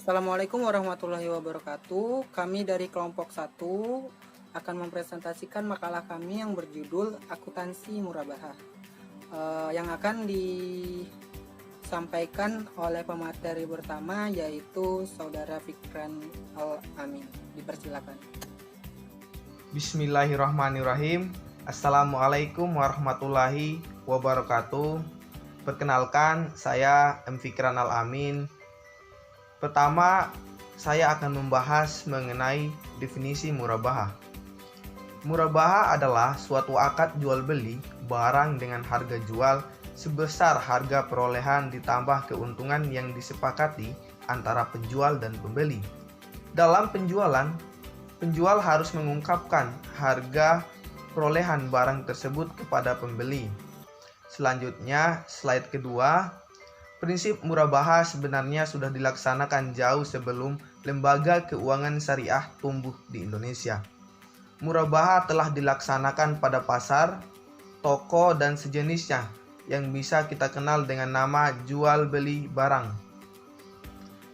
Assalamualaikum warahmatullahi wabarakatuh. Kami dari kelompok 1 akan mempresentasikan makalah kami yang berjudul Akuntansi Murabaha, yang akan disampaikan oleh pemateri pertama yaitu Saudara Fikran Al-Amin. Dipersilakan. Bismillahirrahmanirrahim. Assalamualaikum warahmatullahi wabarakatuh. Perkenalkan, saya M. Fikran Al-Amin. Pertama, saya akan membahas mengenai definisi murabaha. Murabaha adalah suatu akad jual beli barang dengan harga jual sebesar harga perolehan ditambah keuntungan yang disepakati antara penjual dan pembeli. Dalam penjualan, penjual harus mengungkapkan harga perolehan barang tersebut kepada pembeli. Selanjutnya, slide kedua. Prinsip murabaha sebenarnya sudah dilaksanakan jauh sebelum lembaga keuangan syariah tumbuh di Indonesia. Murabaha telah dilaksanakan pada pasar, toko, dan sejenisnya yang bisa kita kenal dengan nama jual beli barang.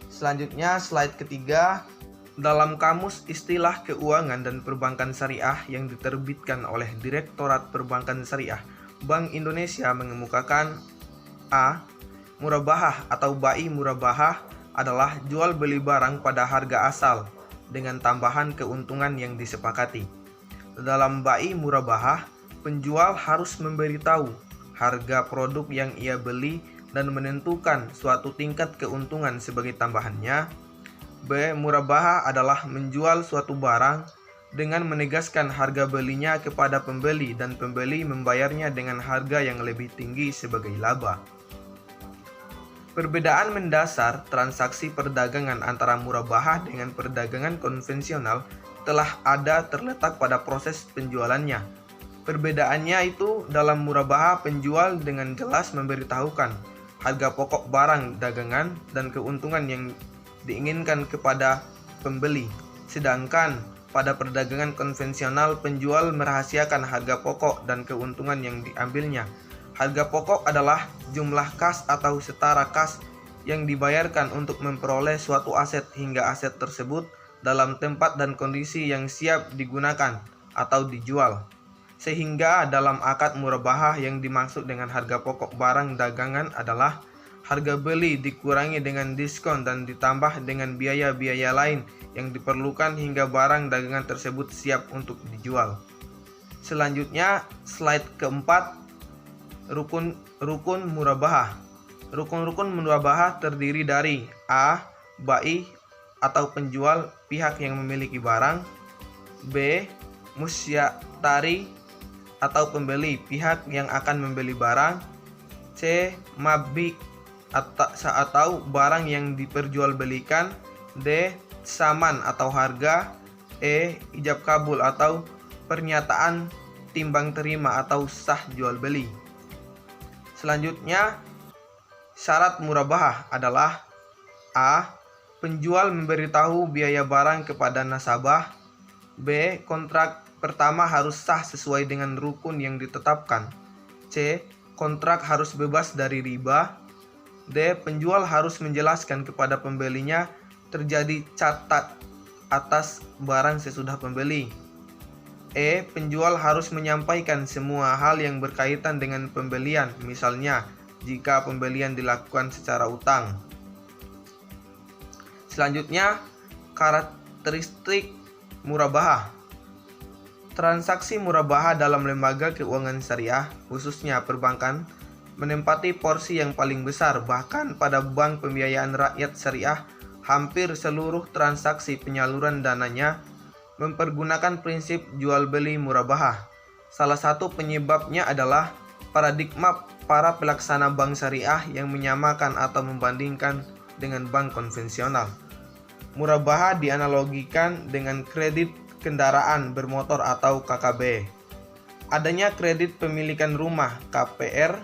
Selanjutnya, slide ketiga. Dalam Kamus Istilah Keuangan dan Perbankan Syariah yang diterbitkan oleh Direktorat Perbankan Syariah Bank Indonesia mengemukakan A. Murabahah atau bai murabahah adalah jual beli barang pada harga asal dengan tambahan keuntungan yang disepakati. Dalam bai murabahah, penjual harus memberitahu harga produk yang ia beli dan menentukan suatu tingkat keuntungan sebagai tambahannya. B. Murabahah adalah menjual suatu barang dengan menegaskan harga belinya kepada pembeli dan pembeli membayarnya dengan harga yang lebih tinggi sebagai laba. Perbedaan mendasar transaksi perdagangan antara murabahah dengan perdagangan konvensional telah ada terletak pada proses penjualannya. Perbedaannya itu dalam murabahah penjual dengan jelas memberitahukan harga pokok barang dagangan dan keuntungan yang diinginkan kepada pembeli. Sedangkan pada perdagangan konvensional penjual merahasiakan harga pokok dan keuntungan yang diambilnya. Harga pokok adalah jumlah kas atau setara kas yang dibayarkan untuk memperoleh suatu aset hingga aset tersebut dalam tempat dan kondisi yang siap digunakan atau dijual. Sehingga dalam akad murabahah yang dimaksud dengan harga pokok barang dagangan adalah harga beli dikurangi dengan diskon dan ditambah dengan biaya-biaya lain yang diperlukan hingga barang dagangan tersebut siap untuk dijual. Selanjutnya, slide keempat. Rukun murabahah. Rukun murabahah terdiri dari A. Bai atau penjual pihak yang memiliki barang. B. Musyatari atau pembeli pihak yang akan membeli barang. C. Mabi atau barang yang diperjualbelikan. D. Saman atau harga. E. Ijab kabul atau pernyataan timbang terima atau sah jual beli. Selanjutnya, syarat murabahah adalah A. Penjual memberitahu biaya barang kepada nasabah. B. Kontrak pertama harus sah sesuai dengan rukun yang ditetapkan. C. Kontrak harus bebas dari riba. D. Penjual harus menjelaskan kepada pembelinya terjadi catat atas barang sesudah pembeli. E. Penjual harus menyampaikan semua hal yang berkaitan dengan pembelian, misalnya jika pembelian dilakukan secara utang. Selanjutnya, karakteristik murabahah. Transaksi murabahah dalam lembaga keuangan syariah, khususnya perbankan, menempati porsi yang paling besar. Bahkan pada bank pembiayaan rakyat syariah, hampir seluruh transaksi penyaluran dananya mempergunakan prinsip jual beli murabahah. Salah satu penyebabnya adalah paradigma para pelaksana bank syariah yang menyamakan atau membandingkan dengan bank konvensional. Murabahah dianalogikan dengan kredit kendaraan bermotor atau KKB. Adanya kredit pemilikan rumah KPR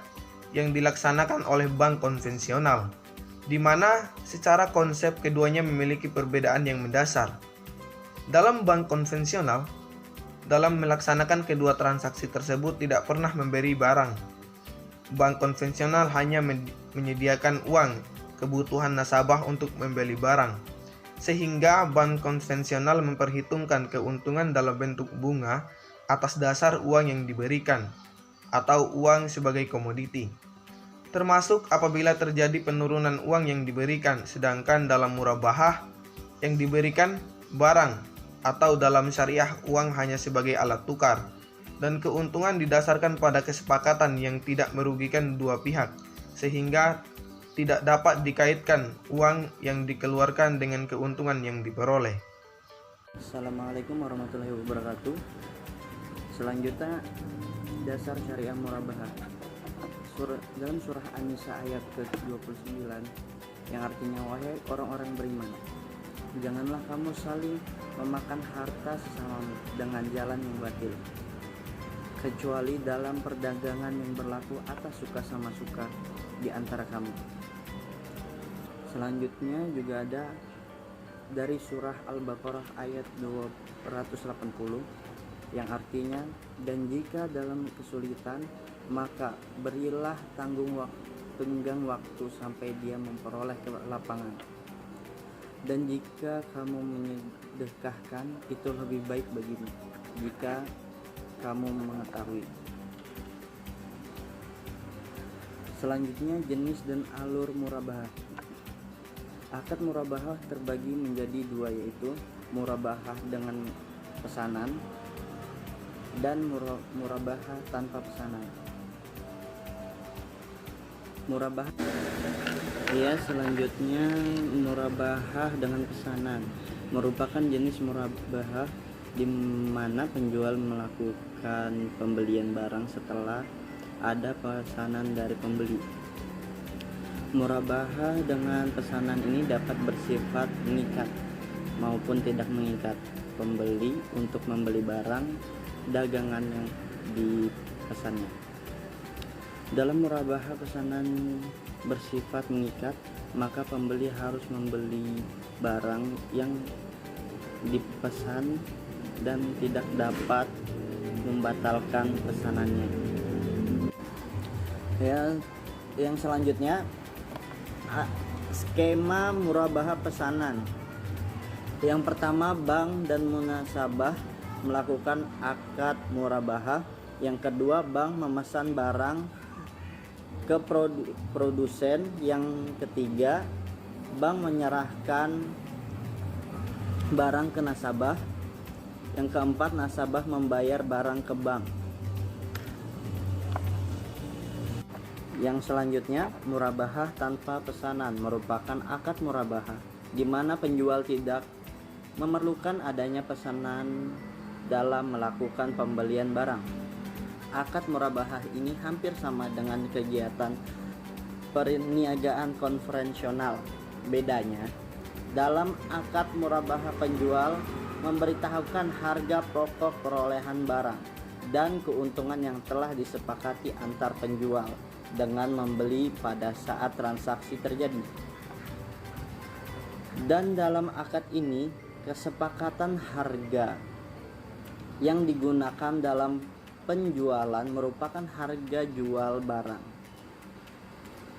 yang dilaksanakan oleh bank konvensional, di mana secara konsep keduanya memiliki perbedaan yang mendasar. Dalam bank konvensional, dalam melaksanakan kedua transaksi tersebut tidak pernah memberi barang. Bank konvensional hanya menyediakan uang kebutuhan nasabah untuk membeli barang. sehingga bank konvensional memperhitungkan keuntungan dalam bentuk bunga atas dasar uang yang diberikan atau uang sebagai komoditi, termasuk apabila terjadi penurunan uang yang diberikan, sedangkan dalam murabahah yang diberikan barang atau dalam syariah uang hanya sebagai alat tukar, dan keuntungan didasarkan pada kesepakatan yang tidak merugikan dua pihak, sehingga tidak dapat dikaitkan uang yang dikeluarkan dengan keuntungan yang diperoleh. Assalamualaikum warahmatullahi wabarakatuh. Selanjutnya, dasar syariah murabahah. Dalam surah An-Nisa ayat ke-29 yang artinya, wahai orang-orang beriman, janganlah kamu saling memakan harta sesamamu dengan jalan yang batil, kecuali dalam perdagangan yang berlaku atas suka sama suka di antara kamu. Selanjutnya juga ada dari surah Al-Baqarah ayat 280 yang artinya, dan jika dalam kesulitan maka berilah tenggang waktu sampai dia memperoleh kelapangan, dan jika kamu menyedekahkan itu lebih baik bagimu jika kamu mengetahui. Selanjutnya, jenis dan alur murabahah. Akad murabahah terbagi menjadi dua, yaitu murabahah dengan pesanan dan murabahah tanpa pesanan. Murabahah selanjutnya murabahah dengan pesanan merupakan jenis murabahah di mana penjual melakukan pembelian barang setelah ada pesanan dari pembeli. Murabahah dengan pesanan ini dapat bersifat mengikat maupun tidak mengikat pembeli untuk membeli barang dagangan yang dipesannya. Dalam murabahah pesanan bersifat mengikat, maka pembeli harus membeli barang yang dipesan dan tidak dapat membatalkan pesanannya. Yang selanjutnya, skema murabahah pesanan. Yang pertama, bank dan munasabah melakukan akad murabahah. Yang kedua, bank memesan barang ke produsen. Yang ketiga, bank menyerahkan barang ke nasabah. Yang keempat, nasabah membayar barang ke bank. Yang selanjutnya, murabahah tanpa pesanan merupakan akad murabahah di mana penjual tidak memerlukan adanya pesanan dalam melakukan pembelian barang. Akad murabahah ini hampir sama dengan kegiatan perniagaan konvensional. Bedanya, dalam akad murabahah penjual memberitahukan harga pokok perolehan barang dan keuntungan yang telah disepakati antar penjual dengan membeli pada saat transaksi terjadi. Dan dalam akad ini, kesepakatan harga yang digunakan dalam penjualan merupakan harga jual barang.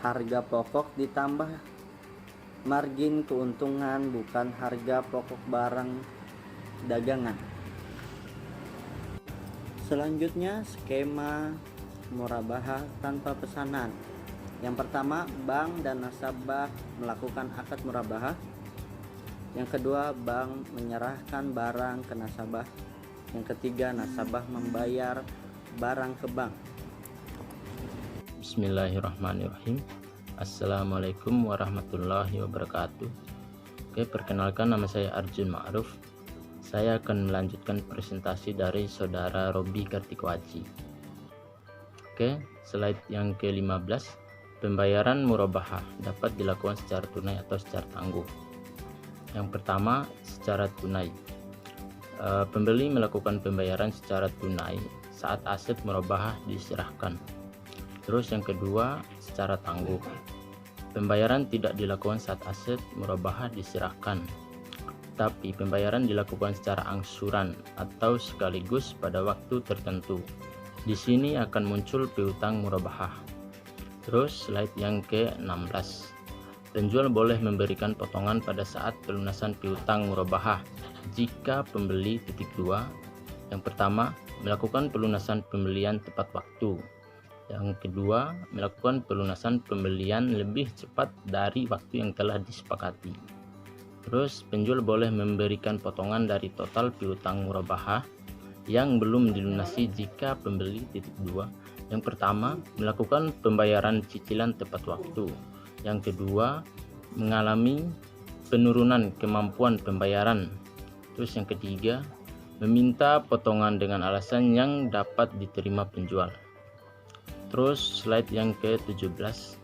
Harga pokok ditambah margin keuntungan, bukan harga pokok barang dagangan. Selanjutnya, skema murabahah tanpa pesanan. Yang pertama, bank dan nasabah melakukan akad murabahah. Yang kedua, bank menyerahkan barang ke nasabah. Yang ketiga, nasabah membayar barang ke bank. Bismillahirrahmanirrahim. Assalamualaikum warahmatullahi wabarakatuh. Oke, perkenalkan, nama saya Arjun Ma'ruf. Saya akan melanjutkan presentasi dari saudara Robi Kartikoaji. Oke, slide yang ke-15. Pembayaran murabahah dapat dilakukan secara tunai atau secara tangguh. Yang pertama, secara tunai. Pembeli melakukan pembayaran secara tunai saat aset murabahah diserahkan. Terus yang kedua, secara tangguh. Pembayaran tidak dilakukan saat aset murabahah diserahkan, tapi pembayaran dilakukan secara angsuran atau sekaligus pada waktu tertentu. Di sini akan muncul piutang murabahah. Terus slide yang ke-16. penjual boleh memberikan potongan pada saat pelunasan piutang murabahah jika pembeli titik 2. Yang pertama, melakukan pelunasan pembelian tepat waktu. Yang kedua, melakukan pelunasan pembelian lebih cepat dari waktu yang telah disepakati. Terus, penjual boleh memberikan potongan dari total piutang murabahah yang belum dilunasi jika pembeli titik 2. Yang pertama, melakukan pembayaran cicilan tepat waktu. Yang kedua, mengalami penurunan kemampuan pembayaran. Terus yang ketiga, meminta potongan dengan alasan yang dapat diterima penjual. Terus slide yang ke-17,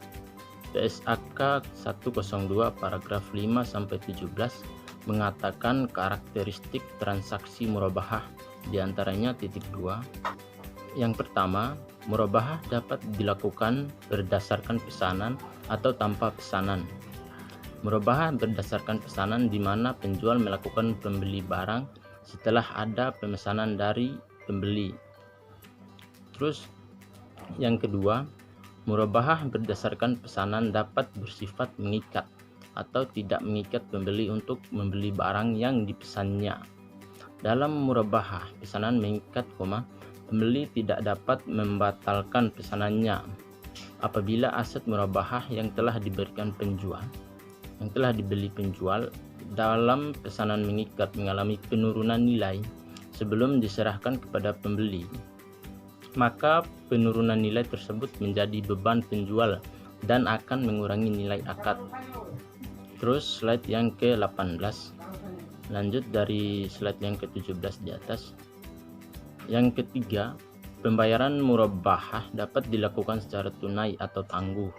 PSAK 102 paragraf 5 sampai 17 mengatakan karakteristik transaksi murabahah, diantaranya titik 2. Yang pertama, murabahah dapat dilakukan berdasarkan pesanan atau tanpa pesanan. Murabahah berdasarkan pesanan di mana penjual melakukan pembeli barang setelah ada pemesanan dari pembeli. Terus yang kedua, murabahah berdasarkan pesanan dapat bersifat mengikat atau tidak mengikat pembeli untuk membeli barang yang dipesannya. Dalam murabahah, pesanan mengikat, pembeli tidak dapat membatalkan pesanannya. Apabila aset murabahah yang telah diberikan penjual, yang telah dibeli penjual dalam pesanan mengikat mengalami penurunan nilai sebelum diserahkan kepada pembeli, maka penurunan nilai tersebut menjadi beban penjual dan akan mengurangi nilai akad. Terus slide yang ke-18, lanjut dari slide yang ke-17 di atas. Yang ketiga, pembayaran murabahah dapat dilakukan secara tunai atau tangguh.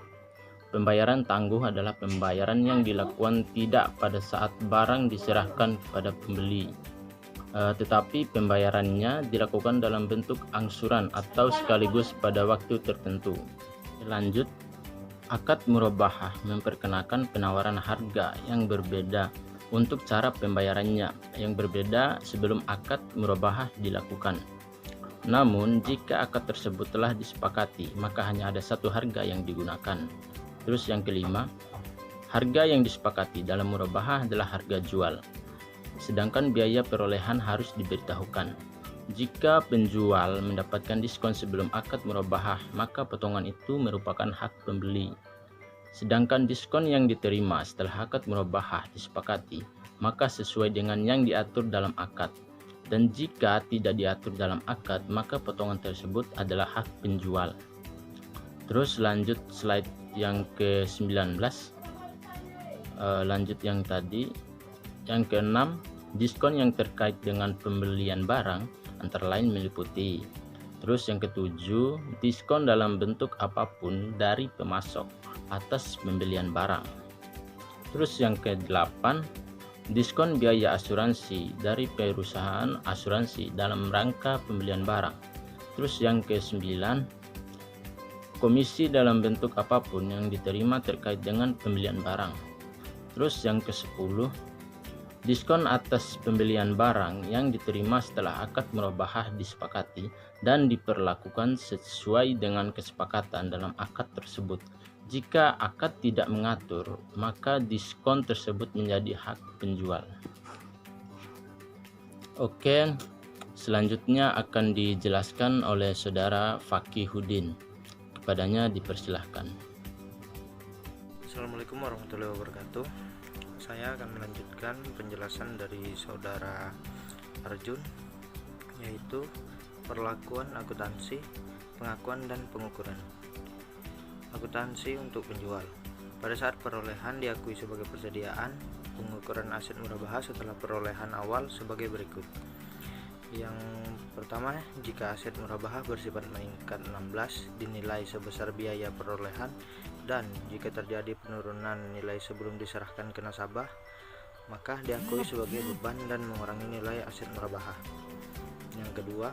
Pembayaran tangguh adalah pembayaran yang dilakukan tidak pada saat barang diserahkan kepada pembeli, tetapi pembayarannya dilakukan dalam bentuk angsuran atau sekaligus pada waktu tertentu. Lanjut, akad murabahah memperkenakan penawaran harga yang berbeda untuk cara pembayarannya yang berbeda sebelum akad murabahah dilakukan. Namun, jika akad tersebut telah disepakati, maka hanya ada satu harga yang digunakan. Terus yang kelima, harga yang disepakati dalam murabahah adalah harga jual. Sedangkan biaya perolehan harus diberitahukan. Jika penjual mendapatkan diskon sebelum akad murabahah, maka potongan itu merupakan hak pembeli. Sedangkan diskon yang diterima setelah akad murabahah disepakati, maka sesuai dengan yang diatur dalam akad. Dan jika tidak diatur dalam akad, maka potongan tersebut adalah hak penjual. Terus lanjut slide yang ke-19, lanjut yang tadi. Yang ke-6, diskon yang terkait dengan pembelian barang antara lain meliputi. Terus yang ke-7, diskon dalam bentuk apapun dari pemasok atas pembelian barang. Terus yang ke-8, diskon biaya asuransi dari perusahaan asuransi dalam rangka pembelian barang. Terus yang ke-9, komisi dalam bentuk apapun yang diterima terkait dengan pembelian barang. Terus yang ke-10, diskon atas pembelian barang yang diterima setelah akad murabahah disepakati dan diperlakukan sesuai dengan kesepakatan dalam akad tersebut. Jika akad tidak mengatur, maka diskon tersebut menjadi hak penjual. Oke, selanjutnya akan dijelaskan oleh saudara Fakihudin. Kepadanya dipersilahkan. Assalamualaikum warahmatullahi wabarakatuh. Saya akan melanjutkan penjelasan dari saudara Arjun, yaitu perlakuan akuntansi, pengakuan dan pengukuran. Akuntansi untuk penjual. Pada saat perolehan diakui sebagai persediaan, pengukuran aset murabahah setelah perolehan awal sebagai berikut. Yang pertama, jika aset murabahah bersifat meningkat 16 dinilai sebesar biaya perolehan, dan jika terjadi penurunan nilai sebelum diserahkan ke nasabah, maka diakui sebagai beban dan mengurangi nilai aset murabahah. Yang kedua,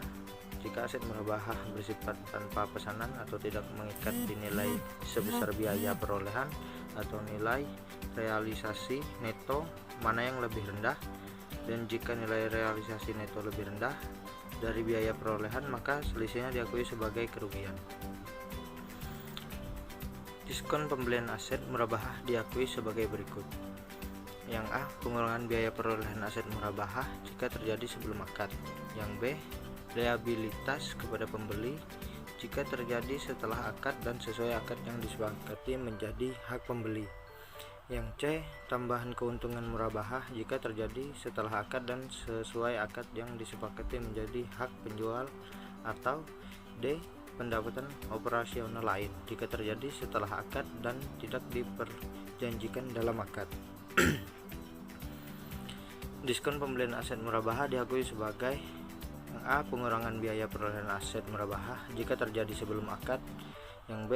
jika aset murabahah bersifat tanpa pesanan atau tidak mengikat dinilai sebesar biaya perolehan atau nilai realisasi neto mana yang lebih rendah, dan jika nilai realisasi neto lebih rendah dari biaya perolehan, maka selisihnya diakui sebagai kerugian. Diskon pembelian aset murabahah diakui sebagai berikut. Yang A. Pengurangan biaya perolehan aset murabahah jika terjadi sebelum akad. Yang B. Liabilitas kepada pembeli jika terjadi setelah akad dan sesuai akad yang disepakati menjadi hak pembeli. Yang C. Tambahan keuntungan murabahah jika terjadi setelah akad dan sesuai akad yang disepakati menjadi hak penjual. Atau D. Pendapatan operasional lain jika terjadi setelah akad dan tidak diperjanjikan dalam akad. Diskon pembelian aset murabahah diakui sebagai yang A. Pengurangan biaya perolehan aset murabahah jika terjadi sebelum akad. Yang B.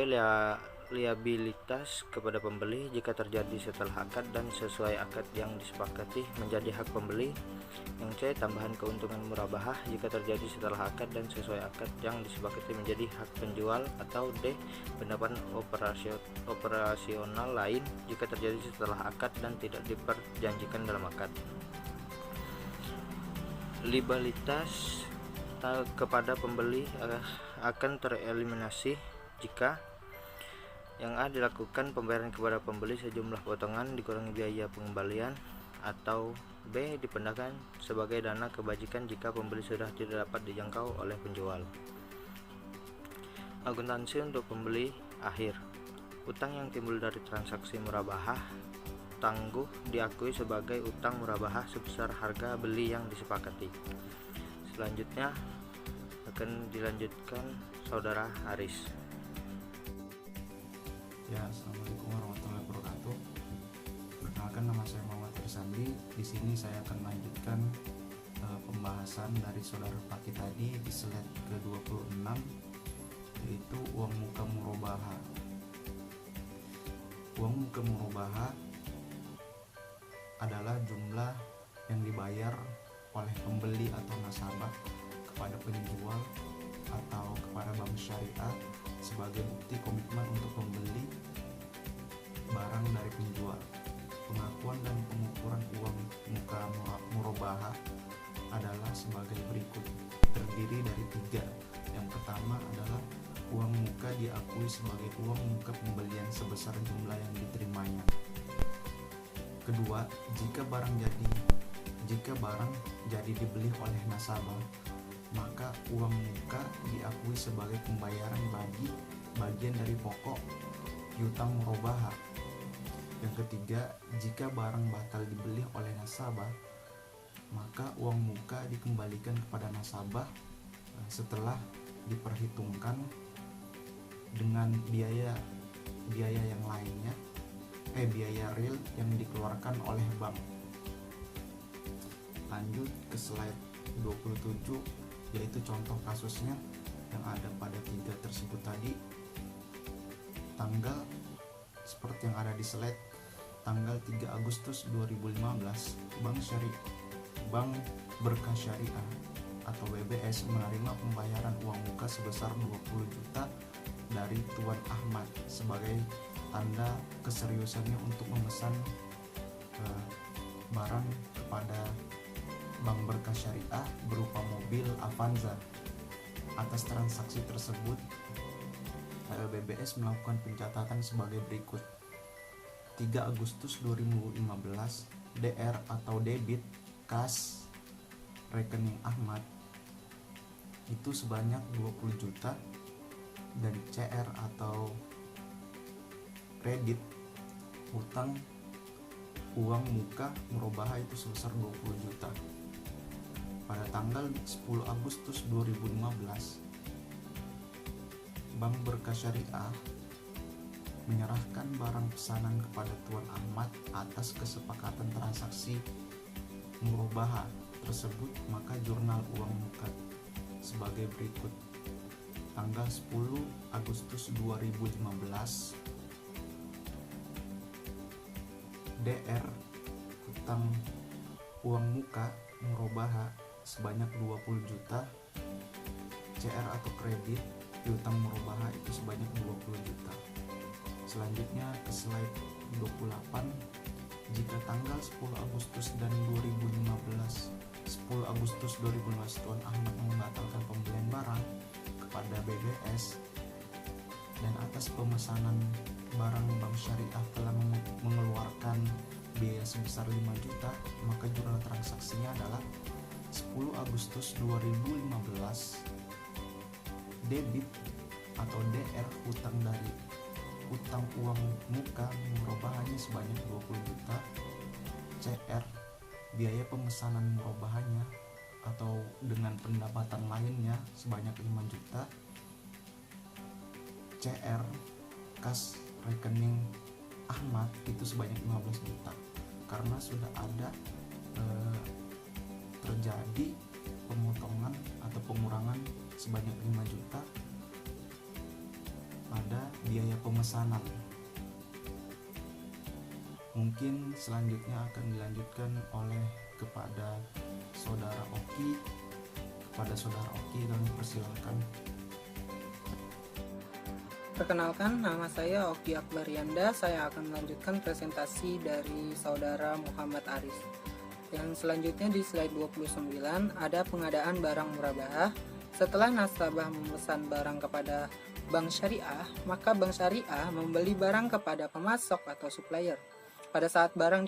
Liabilitas kepada pembeli jika terjadi setelah akad dan sesuai akad yang disepakati menjadi hak pembeli. Yang C. Tambahan keuntungan murabahah jika terjadi setelah akad dan sesuai akad yang disepakati menjadi hak penjual. Atau D. Pendapatan operasional lain jika terjadi setelah akad dan tidak diperjanjikan dalam akad. Liabilitas kepada pembeli akan tereliminasi jika yang A. Dilakukan pembayaran kepada pembeli sejumlah potongan dikurangi biaya pengembalian. Atau B. Dipindahkan sebagai dana kebajikan jika pembeli sudah tidak dapat dijangkau oleh penjual. Akuntansi untuk pembeli akhir. Utang yang timbul dari transaksi murabahah tangguh diakui sebagai utang murabahah sebesar harga beli yang disepakati. Selanjutnya akan dilanjutkan Saudara Haris. Ya, assalamualaikum warahmatullahi wabarakatuh. Perkenalkan, nama saya Muhammad Irsandi. Di sini saya akan melanjutkan pembahasan dari saudara Fakih tadi di slide ke-26, yaitu uang muka murabahah. Uang muka murabahah adalah jumlah yang dibayar oleh pembeli atau nasabah kepada penjual atau kepada bank syariah sebagai bukti komitmen untuk membeli barang dari penjual. Pengakuan dan pengukuran uang muka murabahah adalah sebagai berikut, terdiri dari 3. Yang pertama adalah uang muka diakui sebagai uang muka pembelian sebesar jumlah yang diterimanya. Kedua, jika barang jadi dibeli oleh nasabah, maka uang muka diakui sebagai pembayaran bagi bagian dari pokok piutang murabahah. Yang ketiga, jika barang batal dibeli oleh nasabah, maka uang muka dikembalikan kepada nasabah setelah diperhitungkan dengan biaya yang lainnya, biaya real yang dikeluarkan oleh bank. Lanjut ke slide 27, yaitu contoh kasusnya yang ada pada 3 tersebut tadi. Tanggal seperti yang ada di slide, tanggal 3 Agustus 2015, Bank Berkah Syariah atau BBS menerima pembayaran uang muka sebesar 20 juta dari Tuan Ahmad sebagai tanda keseriusannya untuk memesan barang kepada Bank Berkah Syariah berupa mobil Avanza. Atas transaksi tersebut, BBS melakukan pencatatan sebagai berikut. 3 Agustus 2015, DR atau debit kas rekening Ahmad itu sebanyak 20 juta dan CR atau kredit hutang uang muka murabahah itu sebesar 20 juta. Pada tanggal 10 Agustus 2015, Bank Berkah Syariah menyerahkan barang pesanan kepada Tuan Ahmad atas kesepakatan transaksi murabahah tersebut. Maka jurnal uang muka sebagai berikut. Tanggal 10 Agustus 2015, DR hutang uang muka murabahah sebanyak 20 juta, CR atau kredit piutang murabahah itu sebanyak 20 juta. Selanjutnya ke slide 28. Jika tanggal 10 Agustus 2015 Tuan Ahmad membatalkan pembelian barang kepada BBS dan atas pemesanan barang bank syariah telah mengeluarkan biaya sebesar 5 juta, maka jurnal transaksinya adalah 10 Agustus 2015, debit atau DR hutang dari utang uang muka murabahannya sebanyak 20 juta, CR biaya pemesanan murabahannya atau dengan pendapatan lainnya sebanyak 5 juta, CR kas rekening Ahmad itu sebanyak 15 juta. Karena sudah ada terjadi pemotongan atau pengurangan sebanyak 5 juta pada biaya pemesanan. Mungkin selanjutnya akan dilanjutkan oleh kepada saudara Oki. Kepada saudara Oki kami persilakan. Perkenalkan, nama saya Oki Akbarianda. Saya akan melanjutkan presentasi dari saudara Muhammad Aris. Yang selanjutnya di slide 29 ada pengadaan barang murabahah. Setelah nasabah memesan barang kepada bank syariah, maka bank syariah membeli barang kepada pemasok atau supplier. Pada saat barang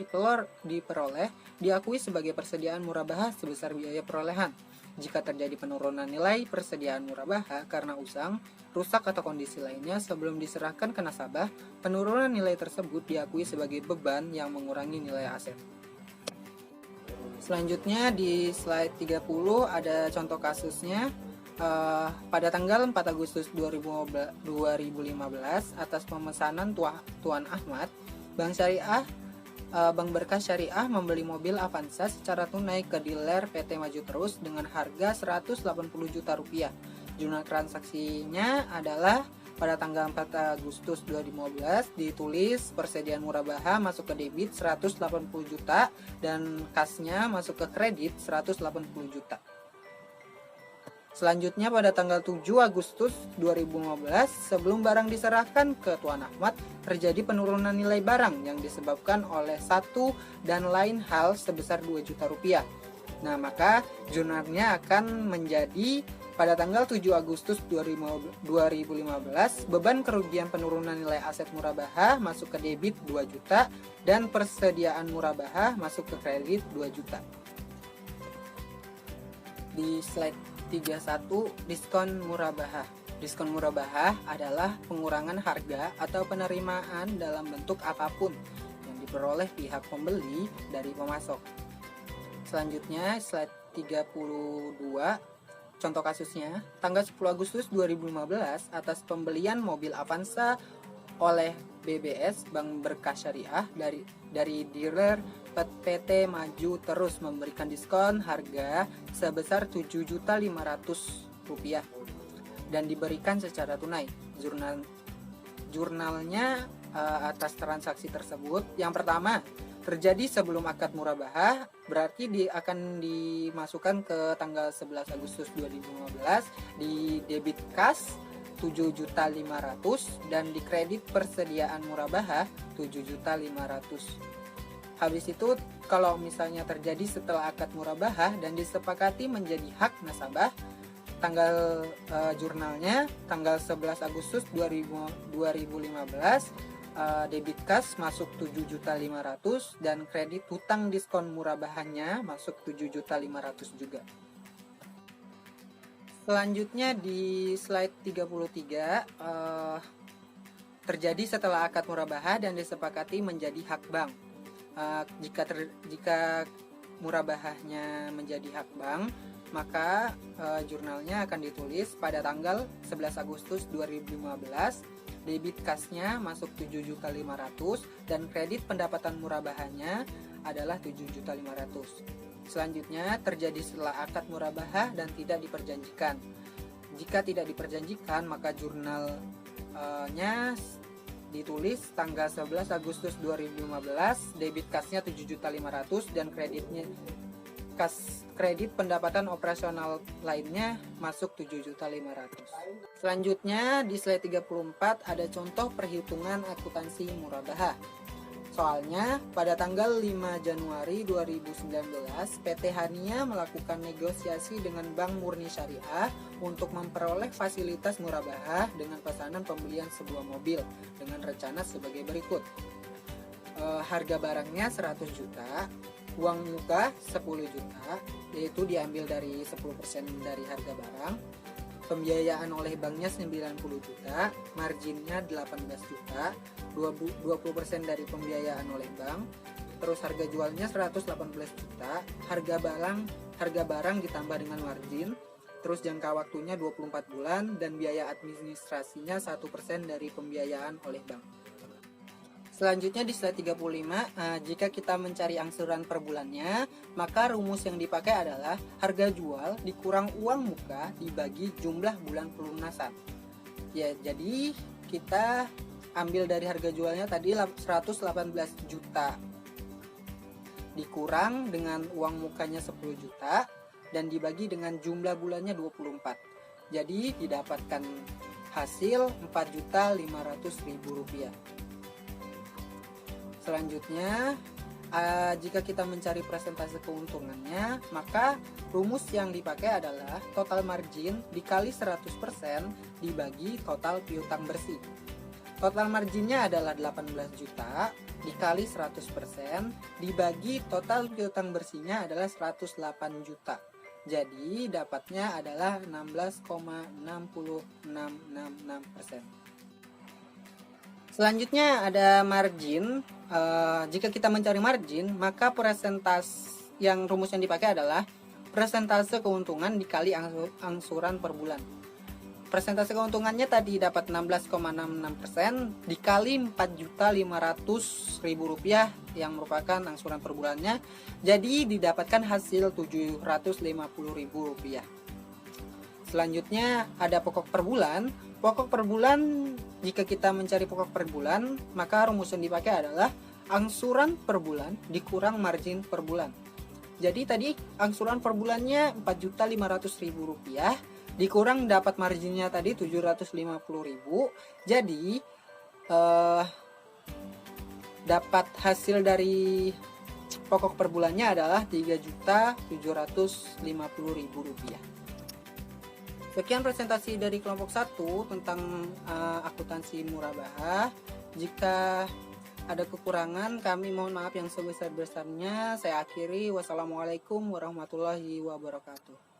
diperoleh, diakui sebagai persediaan murabahah sebesar biaya perolehan. Jika terjadi penurunan nilai persediaan murabahah karena usang, rusak atau kondisi lainnya sebelum diserahkan ke nasabah, penurunan nilai tersebut diakui sebagai beban yang mengurangi nilai aset. Selanjutnya di slide 30 ada contoh kasusnya. Pada tanggal 4 Agustus 2015 atas pemesanan Tuan Ahmad, Bank Berkas Syariah membeli mobil Avanza secara tunai ke dealer PT Maju Terus dengan harga 180 juta rupiah. Jurnal transaksinya adalah pada tanggal 4 Agustus 2015 ditulis persediaan murabahah masuk ke debit 180 juta dan kasnya masuk ke kredit 180 juta. Selanjutnya pada tanggal 7 Agustus 2015 sebelum barang diserahkan ke Tuan Ahmad terjadi penurunan nilai barang yang disebabkan oleh satu dan lain hal sebesar 2 juta rupiah. Nah, maka jurnalnya akan menjadi pada tanggal 7 Agustus 2015 beban kerugian penurunan nilai aset murabahah masuk ke debit 2 juta dan persediaan murabahah masuk ke kredit 2 juta. Di slide 31, diskon murabahah. Diskon murabahah adalah pengurangan harga atau penerimaan dalam bentuk apapun yang diperoleh pihak pembeli dari pemasok. Selanjutnya slide 32, contoh kasusnya, tanggal 10 Agustus 2015 atas pembelian mobil Avanza oleh BBS Bank Berkas Syariah dari dealer PT Maju Terus memberikan diskon harga sebesar 7.500.000 rupiah dan diberikan secara tunai. Jurnalnya atas transaksi tersebut, yang pertama terjadi sebelum akad murabahah, berarti akan dimasukkan ke tanggal 11 Agustus 2015 di debit kas 7.500.000 dan di kredit persediaan murabahah 7.500.000. Habis itu kalau misalnya terjadi setelah akad murabahah dan disepakati menjadi hak nasabah, tanggal jurnalnya tanggal 11 Agustus 2015 debit kas masuk 7.500.000 dan kredit hutang diskon murabahannya masuk 7.500.000 juga. Selanjutnya di slide 33 terjadi setelah akad murabahah dan disepakati menjadi hak bank. Jika murabahahnya menjadi hak bank, maka jurnalnya akan ditulis pada tanggal 11 Agustus 2015 debit kasnya masuk 7.500.000 dan kredit pendapatan murabahannya adalah 7.500.000. Selanjutnya terjadi setelah akad murabahah dan tidak diperjanjikan. Jika tidak diperjanjikan, maka jurnalnya ditulis tanggal 11 Agustus 2015 debit kasnya 7.500.000 dan kredit pendapatan operasional lainnya masuk 7.500.000. Selanjutnya di slide 34 ada contoh perhitungan akuntansi murabahah. Soalnya pada tanggal 5 Januari 2019 PT Hania melakukan negosiasi dengan Bank Murni Syariah untuk memperoleh fasilitas murabahah dengan pesanan pembelian sebuah mobil dengan rencana sebagai berikut. Harga barangnya 100 juta, uang muka 10 juta, yaitu diambil dari 10% dari harga barang. Pembiayaan oleh banknya 90 juta, marginnya 18 juta, 20% dari pembiayaan oleh bank. Terus harga jualnya 118 juta, harga barang ditambah dengan margin. Terus jangka waktunya 24 bulan dan biaya administrasinya 1% dari pembiayaan oleh bank. Selanjutnya di slide 35, jika kita mencari angsuran per bulannya, maka rumus yang dipakai adalah harga jual dikurang uang muka dibagi jumlah bulan pelunasan. Ya, jadi kita ambil dari harga jualnya tadi 118 juta dikurang dengan uang mukanya 10 juta dan dibagi dengan jumlah bulannya 24. Jadi didapatkan hasil 4.500.000 rupiah. Selanjutnya, jika kita mencari persentase keuntungannya, maka rumus yang dipakai adalah total margin dikali 100% dibagi total piutang bersih. Total marginnya adalah 18 juta dikali 100% dibagi total piutang bersihnya adalah 108 juta. Jadi dapatnya adalah 16,60666%. Selanjutnya ada margin. Jika kita mencari margin, maka persentase yang rumus yang dipakai adalah persentase keuntungan dikali angsuran per bulan. Persentase keuntungannya tadi dapat 16,66% dikali 4.500.000 rupiah yang merupakan angsuran per bulannya. Jadi didapatkan hasil 750.000 rupiah. Selanjutnya ada pokok per bulan. Pokok per bulan, jika kita mencari pokok per bulan, maka rumus yang dipakai adalah angsuran per bulan dikurang margin per bulan. Jadi tadi angsuran per bulannya 4.500.000 rupiah dikurang dapat marginnya tadi 750.000. Jadi dapat hasil dari pokok per bulannya adalah 3.750.000 rupiah. Sekian presentasi dari kelompok 1 tentang akuntansi murabahah. Jika ada kekurangan, kami mohon maaf yang sebesar-besarnya. Saya akhiri. Wassalamualaikum warahmatullahi wabarakatuh.